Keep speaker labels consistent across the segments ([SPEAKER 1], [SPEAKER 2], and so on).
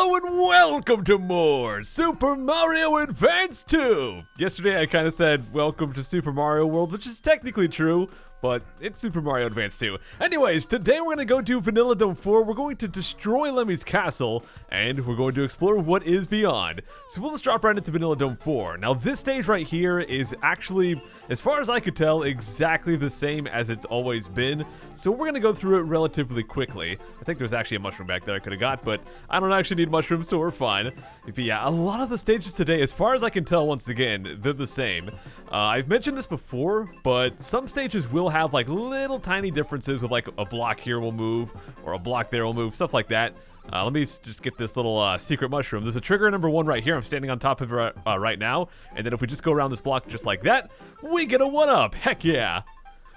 [SPEAKER 1] Hello and welcome to more Super Mario Advance 2! Yesterday I kind of said welcome to Super Mario World, which is technically true, but it's Super Mario Advance 2. Anyways, today we're going to go to Vanilla Dome 4, we're going to destroy Lemmies Castle, and we're going to explore what is beyond. So we'll just drop right into Vanilla Dome 4. Now this stage right here is actually, as far as I could tell, exactly the same as it's always been, so we're going to go through it relatively quickly. I think there's actually a mushroom back there I could have got, but I don't actually need mushrooms, so we're fine. But yeah, a lot of the stages today, as far as I can tell, once again, they're the same. I've mentioned this before, but some stages will have like little tiny differences with like a block here will move or a block there will move, stuff like that. Let me just get this little secret mushroom. There's a trigger number 1 right here. I'm standing on top of it right now. And then if we just go around this block just like that, we get a 1-up. Heck yeah.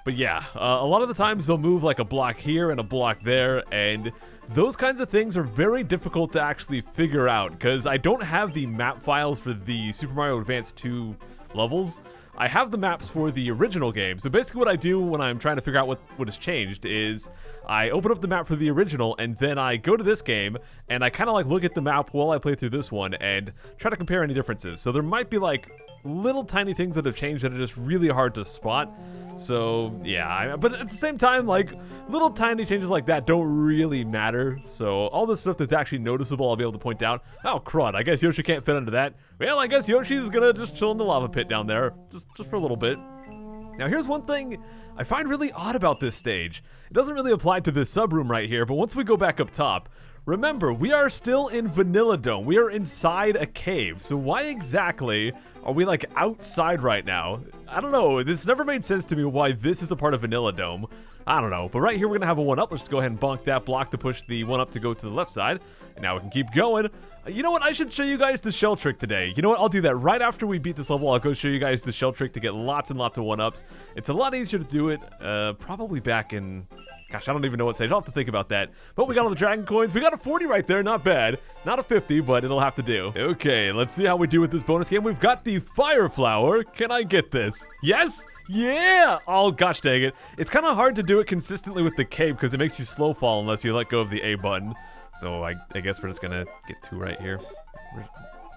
[SPEAKER 1] But yeah, a lot of the times they'll move like a block here and a block there, and those kinds of things are very difficult to actually figure out because I don't have the map files for the Super Mario Advance 2 levels. I have the maps for the original game. So basically what I do when I'm trying to figure out what has changed is I open up the map for the original and then I go to this game and I kind of like look at the map while I play through this one and try to compare any differences. So there might be like little tiny things that have changed that are just really hard to spot. So yeah, but at the same time, like little tiny changes like that don't really matter. So all this stuff that's actually noticeable, I'll be able to point out. Oh crud, I guess Yoshi can't fit under that. Well, I guess Yoshi's gonna just chill in the lava pit down there, just for a little bit. Now here's one thing I find really odd about this stage. It doesn't really apply to this sub room right here, but once we go back up top, remember, we are still in Vanilla Dome. We are inside a cave. So why exactly are we like outside right now? I don't know. This never made sense to me why this is a part of Vanilla Dome. I don't know. But right here, we're going to have a 1-up. Let's go ahead and bonk that block to push the 1-up to go to the left side. And now we can keep going. You know what? I should show you guys the shell trick today. You know what? I'll do that right after we beat this level. I'll go show you guys the shell trick to get lots and lots of 1-ups. It's a lot easier to do it probably back in... Gosh, I don't even know what stage. I'll have to think about that. But we got all the dragon coins. We got a 40 right there. Not bad. Not a 50, but it'll have to do. Okay, let's see how we do with this bonus game. We've got the fire flower. Can I get this? Yes? Yeah! Oh, gosh dang it. It's kind of hard to do it consistently with the cape because it makes you slow fall unless you let go of the A button. So I guess we're just going to get 2 right here.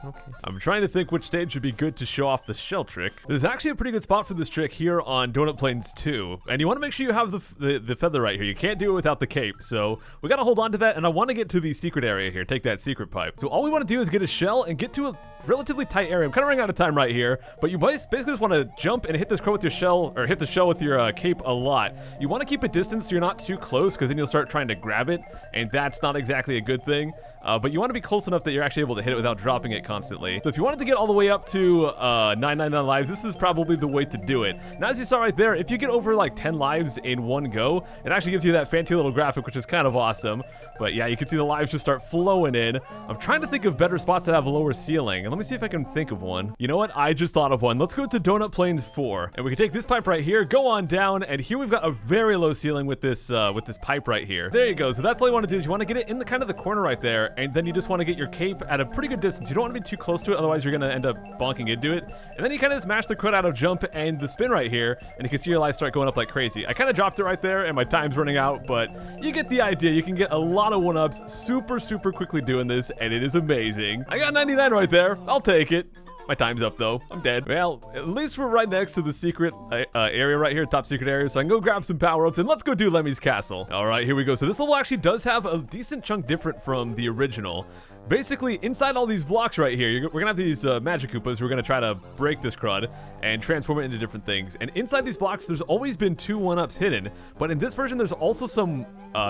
[SPEAKER 1] Okay. I'm trying to think which stage would be good to show off the shell trick. There's actually a pretty good spot for this trick here on Donut Plains 2. And you want to make sure you have the feather right here. You can't do it without the cape. So we got to hold on to that. And I want to get to the secret area here. Take that secret pipe. So all we want to do is get a shell and get to a relatively tight area. I'm kind of running out of time right here. But you basically just want to jump and hit this crow with your shell, or hit the shell with your cape a lot. You want to keep a distance so you're not too close because then you'll start trying to grab it. And that's not exactly a good thing. But you want to be close enough that you're actually able to hit it without dropping it constantly. So if you wanted to get all the way up to 999 lives, this is probably the way to do it. Now, as you saw right there, if you get over like 10 lives in one go, it actually gives you that fancy little graphic, which is kind of awesome. But yeah, you can see the lives just start flowing in. I'm trying to think of better spots that have a lower ceiling. And let me see if I can think of one. You know what? I just thought of one. Let's go to Donut Plains 4. And we can take this pipe right here, go on down, and here we've got a very low ceiling with this pipe right here. There you go. So that's all you want to do is you want to get it in the kind of the corner right there, and then you just want to get your cape at a pretty good distance. You don't want to be too close to it, otherwise you're going to end up bonking into it. And then you kind of just mash the crud out of jump and the spin right here, and you can see your lives start going up like crazy. I kind of dropped it right there, and my time's running out, but you get the idea. You can get a lot of 1-ups super quickly doing this, and it is amazing. I got 99 right there. I'll take it. My time's up, though. I'm dead. Well, at least we're right next to the secret area right here, top secret area, so I can go grab some power-ups, and let's go do Lemmy's Castle. All right, here we go. So this level actually does have a decent chunk different from the original. Basically, inside all these blocks right here, we're going to have these magic Koopas who are going to try to break this crud and transform it into different things. And inside these blocks, there's always been 2 1-ups hidden. But in this version, there's also some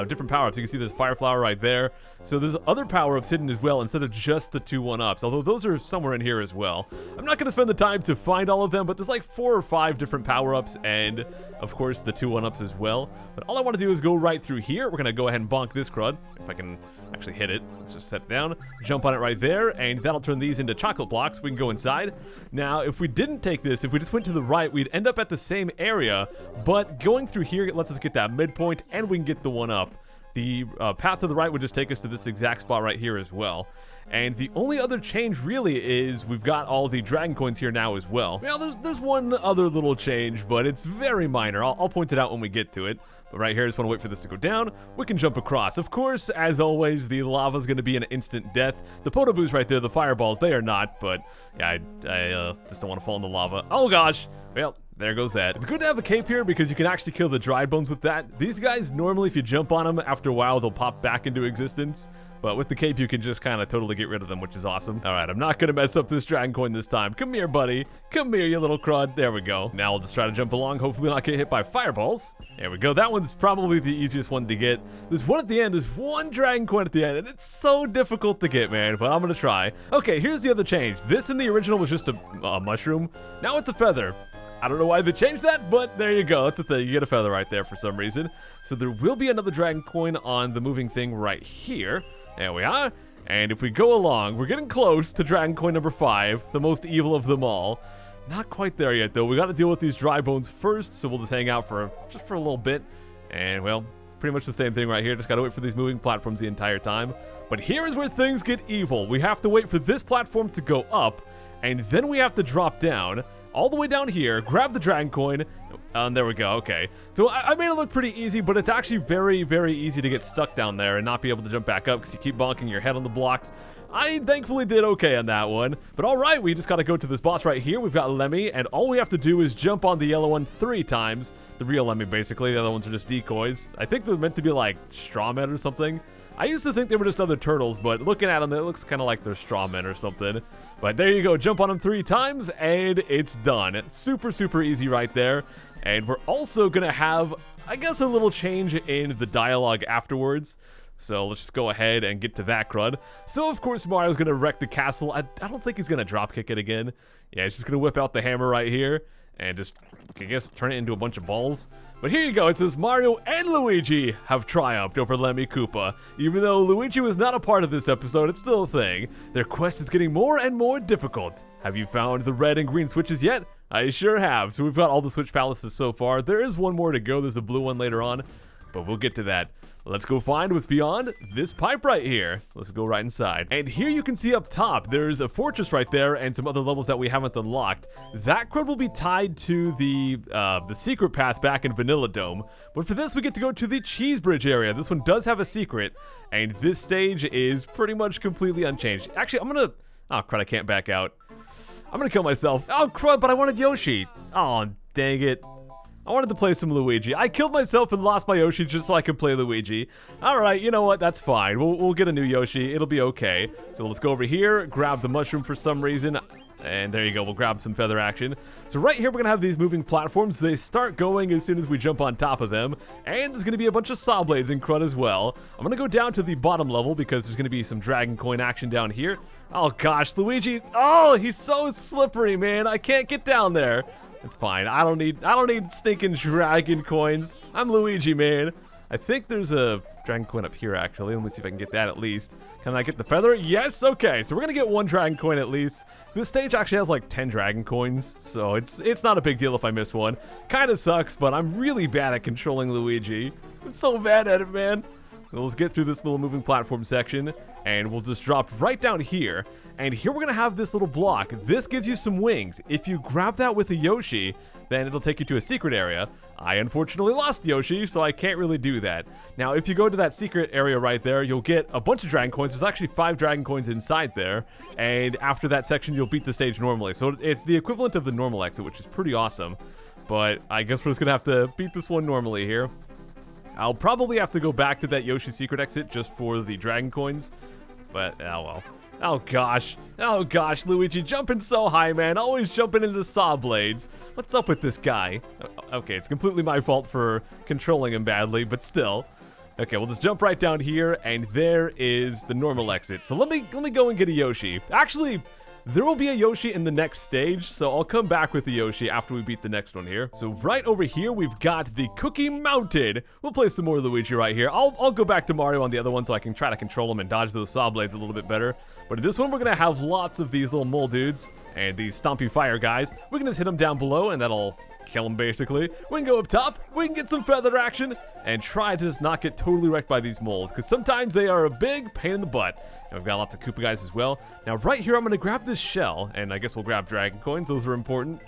[SPEAKER 1] different power-ups. You can see this fire flower right there. So there's other power-ups hidden as well instead of just the 2 1-ups, although those are somewhere in here as well. I'm not going to spend the time to find all of them, but there's like 4 or 5 different power-ups and, of course, the 2 1-ups as well. But all I want to do is go right through here. We're going to go ahead and bonk this crud, if I can actually hit it. Let's just set it down, jump on it right there, and that'll turn these into chocolate blocks. We can go inside. Now, if we didn't take this, if we just went to the right, we'd end up at the same area, but going through here lets us get that midpoint, and we can get the 1-up. The path to the right would just take us to this exact spot right here as well. And the only other change really is we've got all the dragon coins here now as well. Now, there's one other little change, but it's very minor. I'll point it out when we get to it. But right here, I just want to wait for this to go down. We can jump across. Of course, as always, the lava's going to be an instant death. The Podoboos right there, the fireballs, they are not. But yeah, I just don't want to fall in the lava. Oh gosh. Well, there goes that. It's good to have a cape here because you can actually kill the dry bones with that. These guys, normally, if you jump on them, after a while, they'll pop back into existence. But with the cape, you can just kind of totally get rid of them, which is awesome. All right, I'm not going to mess up this dragon coin this time. Come here, buddy. Come here, you little crud. There we go. Now we'll just try to jump along, hopefully not get hit by fireballs. There we go. That one's probably the easiest one to get. There's one at the end. There's one dragon coin at the end, and it's so difficult to get, man. But I'm going to try. Okay, here's the other change. This in the original was just a mushroom. Now it's a feather. I don't know why they changed that, but there you go. That's the thing. You get a feather right there for some reason. So there will be another dragon coin on the moving thing right here. There we are. And if we go along, we're getting close to dragon coin number 5, the most evil of them all. Not quite there yet, though. We got to deal with these dry bones first, so we'll just hang out for a little bit. And, well, pretty much the same thing right here. Just got to wait for these moving platforms the entire time. But here is where things get evil. We have to wait for this platform to go up, and then we have to drop down all the way down here, grab the dragon coin, and there we go. Okay, so I made it look pretty easy, but it's actually very, very easy to get stuck down there and not be able to jump back up because you keep bonking your head on the blocks. I thankfully did okay on that one. But all right, we just got to go to this boss right here. We've got Lemmy, and all we have to do is jump on the yellow one 3 times. The real Lemmy, basically. The other ones are just decoys. I think they're meant to be like straw men or something. I used to think they were just other turtles, but looking at them, it looks kind of like they're straw men or something. But there you go. Jump on them 3 times, and it's done. It's super, super easy right there. And we're also going to have, I guess, a little change in the dialogue afterwards. So let's just go ahead and get to that crud. So, of course, Mario's going to wreck the castle. I don't think he's going to dropkick it again. Yeah, he's just going to whip out the hammer right here and just, I guess, turn it into a bunch of balls. But here you go. It says Mario and Luigi have triumphed over Lemmy Koopa. Even though Luigi was not a part of this episode, it's still a thing. Their quest is getting more and more difficult. Have you found the red and green switches yet? I sure have. So we've got all the switch palaces so far. There is one more to go. There's a blue one later on, but we'll get to that. Let's go find what's beyond this pipe right here. Let's go right inside. And here you can see up top, there's a fortress right there and some other levels that we haven't unlocked. That crud will be tied to the secret path back in Vanilla Dome. But for this, we get to go to the Cheese Bridge area. This one does have a secret, and this stage is pretty much completely unchanged. Actually, I'm gonna... Oh, crud, I can't back out. I'm gonna kill myself. Oh, crud, but I wanted Yoshi. Oh, dang it. I wanted to play some Luigi. I killed myself and lost my Yoshi just so I could play Luigi. Alright, you know what? That's fine. We'll get a new Yoshi. It'll be okay. So let's go over here, grab the mushroom for some reason. And there you go. We'll grab some feather action. So right here, we're going to have these moving platforms. They start going as soon as we jump on top of them. And there's going to be a bunch of saw blades and crud as well. I'm going to go down to the bottom level because there's going to be some dragon coin action down here. Oh, gosh. Luigi. Oh, he's so slippery, man. I can't get down there. It's fine. I don't need stinking dragon coins. I'm Luigi, man. I think there's a dragon coin up here, actually. Let me see if I can get that at least. Can I get the feather? Yes, okay. So we're going to get 1 dragon coin at least. This stage actually has like 10 dragon coins, so it's not a big deal if I miss one. Kind of sucks, but I'm really bad at controlling Luigi. I'm so bad at it, man. So let's get through this little moving platform section, and we'll just drop right down here. And here we're going to have this little block. This gives you some wings. If you grab that with a Yoshi, then it'll take you to a secret area. I unfortunately lost Yoshi, so I can't really do that. Now, if you go to that secret area right there, you'll get a bunch of dragon coins. There's actually 5 dragon coins inside there. And after that section, you'll beat the stage normally. So it's the equivalent of the normal exit, which is pretty awesome. But I guess we're just going to have to beat this one normally here. I'll probably have to go back to that Yoshi secret exit just for the dragon coins. But, oh well. Oh gosh, Luigi, jumping so high, man. Always jumping into saw blades. What's up with this guy? Okay, it's completely my fault for controlling him badly, but still. Okay, we'll just jump right down here, and there is the normal exit. So let me go and get a Yoshi. Actually, there will be a Yoshi in the next stage, so I'll come back with the Yoshi after we beat the next one here. So right over here, we've got the Cookie Mountain. We'll play some more Luigi right here. I'll go back to Mario on the other one so I can try to control him and dodge those saw blades a little bit better. But in this one, we're going to have lots of these little mole dudes and these stompy fire guys. We can just hit them down below, and that'll kill them, basically. We can go up top, we can get some feather action, and try to just not get totally wrecked by these moles, because sometimes they are a big pain in the butt. And we've got lots of Koopa guys as well. Now, right here, I'm going to grab this shell, and I guess we'll grab dragon coins. Those are important.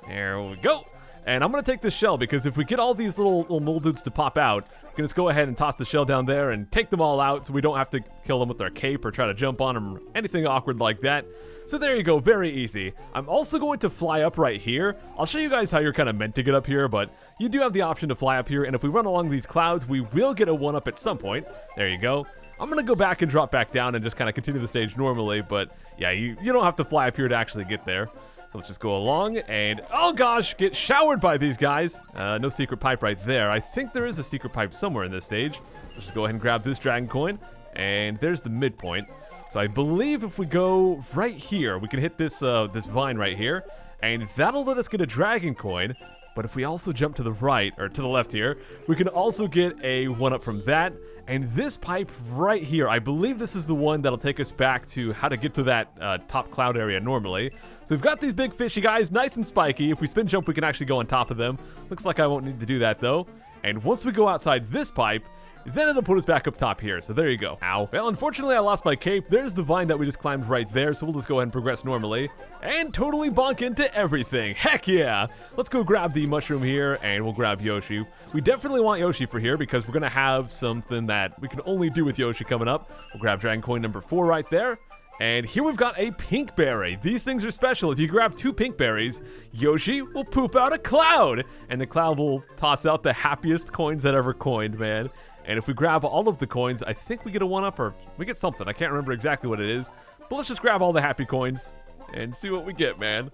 [SPEAKER 1] There we go. And I'm going to take this shell because if we get all these little mole dudes to pop out, we can just go ahead and toss the shell down there and take them all out so we don't have to kill them with our cape or try to jump on them or anything awkward like that. So there you go, very easy. I'm also going to fly up right here. I'll show you guys how you're kind of meant to get up here, but you do have the option to fly up here, and if we run along these clouds, we will get a 1-up at some point. There you go. I'm going to go back and drop back down and just kind of continue the stage normally, but yeah, you don't have to fly up here to actually get there. So let's just go along and, oh gosh, get showered by these guys. No secret pipe right there. I think there is a secret pipe somewhere in this stage. Let's just go ahead and grab this dragon coin, and there's the midpoint. So I believe if we go right here, we can hit this this vine right here, and that'll let us get a dragon coin. But if we also jump to the right, or to the left here, we can also get a 1-up from that. And this pipe right here, I believe this is the one that'll take us back to how to get to that top cloud area normally. So we've got these big fishy guys, nice and spiky. If we spin jump, we can actually go on top of them. Looks like I won't need to do that though. And once we go outside this pipe, then it'll put us back up top here, so there you go. Ow. Well, unfortunately, I lost my cape. There's the vine that we just climbed right there, so we'll just go ahead and progress normally. And totally bonk into everything. Heck yeah! Let's go grab the mushroom here, and we'll grab Yoshi. We definitely want Yoshi for here, because we're going to have something that we can only do with Yoshi coming up. We'll grab Dragon Coin number 4 right there. And here we've got a pink berry. These things are special. If you grab 2 pink berries, Yoshi will poop out a cloud. And the cloud will toss out the happiest coins that ever coined, man. And if we grab all of the coins, I think we get a 1-up or we get something. I can't remember exactly what it is. But let's just grab all the happy coins and see what we get, man.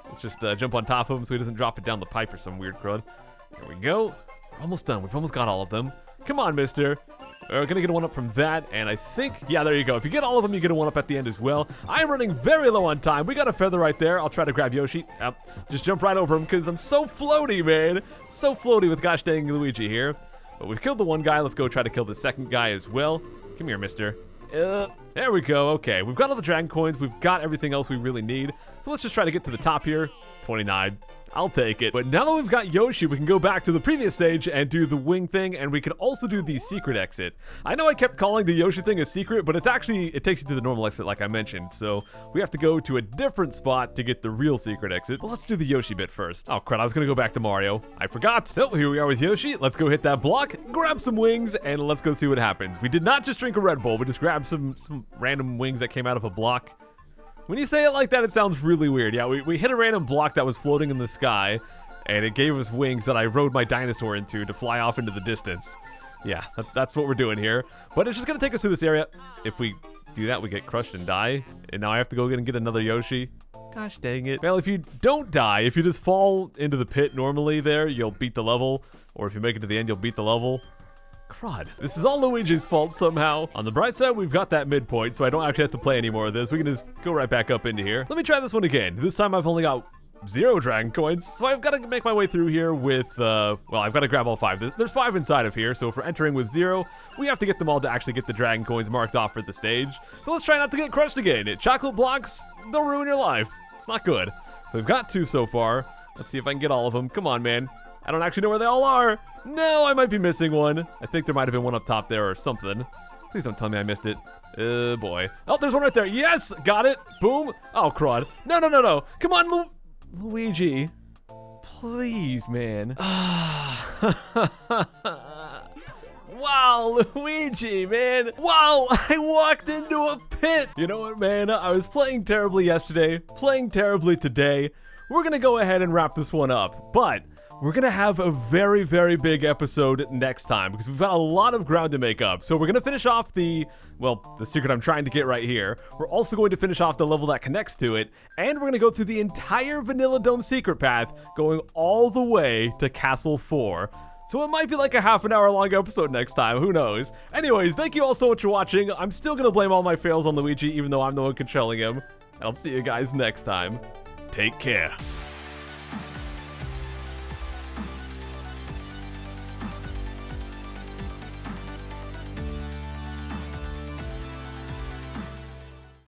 [SPEAKER 1] Let's just jump on top of him so he doesn't drop it down the pipe or some weird crud. There we go. We're almost done. We've almost got all of them. Come on, mister. We're going to get a 1-up from that, and I think, yeah, there you go. If you get all of them, you get a 1-up at the end as well. I'm running very low on time. We got a feather right there. I'll try to grab Yoshi. Just jump right over him because I'm so floaty, man. So floaty with gosh dang Luigi here. But we've killed the one guy. Let's go try to kill the second guy as well. Come here, mister. There we go. Okay, we've got all the dragon coins. We've got everything else we really need. So let's just try to get to the top here. 29. I'll take it. But now that we've got Yoshi, we can go back to the previous stage and do the wing thing, and we can also do the secret exit. I know I kept calling the Yoshi thing a secret, but it's actually, it takes you to the normal exit like I mentioned, so we have to go to a different spot to get the real secret exit. But let's do the Yoshi bit first. Oh crud, I was gonna go back to Mario. I forgot. So here we are with Yoshi. Let's go hit that block, grab some wings, and let's go see what happens. We did not just drink a Red Bull, we just grabbed some random wings that came out of a block. When you say it like that, it sounds really weird. Yeah, we hit a random block that was floating in the sky, and it gave us wings that I rode my dinosaur into to fly off into the distance. Yeah, that's what we're doing here. But it's just going to take us through this area. If we do that, we get crushed and die. And now I have to go and get another Yoshi. Gosh dang it. Well, if you don't die, if you just fall into the pit normally there, you'll beat the level. Or if you make it to the end, you'll beat the level. Crud. This is all Luigi's fault somehow. On the bright side, we've got that midpoint, so I don't actually have to play any more of this. We can just go right back up into here. Let me try this one again. This time I've only got 0 dragon coins, so I've got to make my way through here with, well, I've got to grab all 5. There's 5 inside of here, so if we're entering with 0, we have to get them all to actually get the dragon coins marked off for the stage. So let's try not to get crushed again. Chocolate blocks, they'll ruin your life. It's not good. So we've got 2 so far. Let's see if I can get all of them. Come on, man. I don't actually know where they all are. No, I might be missing one. I think there might have been one up top there or something. Please don't tell me I missed it. Boy. Oh, there's one right there. Yes, got it. Boom. Oh, crud. No, no, no, no. Come on, Luigi. Please, man. Wow, Luigi, man. Wow, I walked into a pit. You know what, man? I was playing terribly yesterday, playing terribly today. We're going to go ahead and wrap this one up, but we're going to have a very, very big episode next time because we've got a lot of ground to make up. So we're going to finish off the secret I'm trying to get right here. We're also going to finish off the level that connects to it. And we're going to go through the entire Vanilla Dome secret path going all the way to Castle 4. So it might be like a half an hour long episode next time. Who knows? Anyways, thank you all so much for watching. I'm still going to blame all my fails on Luigi, even though I'm the one controlling him. And I'll see you guys next time. Take care.